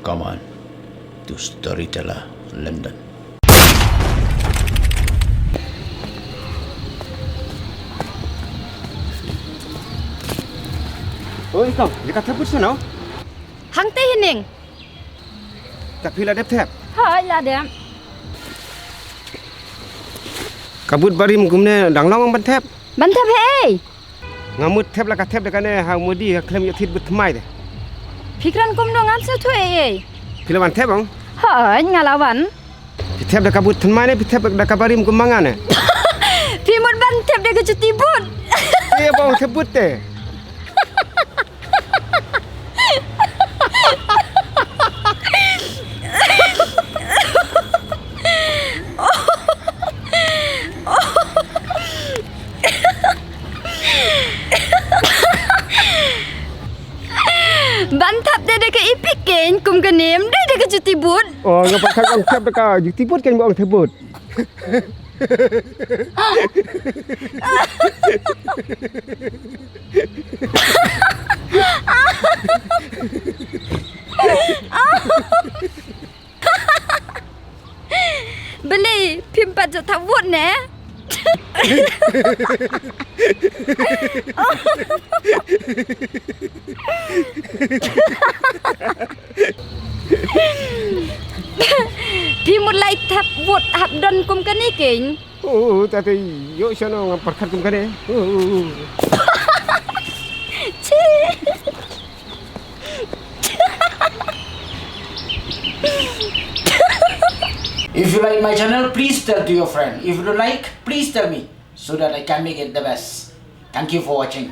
Come on to Storyteller London. Ôi không, dekat thép bút sao? Hang teh hining. Tapi lah thép. Hai lah dem. Kabut barim gumne danglong ban thép. Ban thep hey. Ngamut thép lah kat thép dekat ne ha mudi klem yatit but thmai de. Pikran kum dong am sa tu eh. Pila ban thép bang? Hai ngalawan. Pi thép dekat but thmai ne pi thép dekat barim gum mangan ne. Pimut ban thep dia ke cuti but. Ye bang thép but te. Bantap dia dekat ipikin kum kenim dia dekat cuti but. Oh, ngapa thép bang thép dekat juti but kan bang thép but. Beli pimpat jat tak but ne. Pimut lai tap but hap don kum kani king. Oh, tapi yo sono ngapar kum kan ne. If you like my channel, please tell to your friend. If you don't like, please tell me so that I can make it the best. Thank you for watching.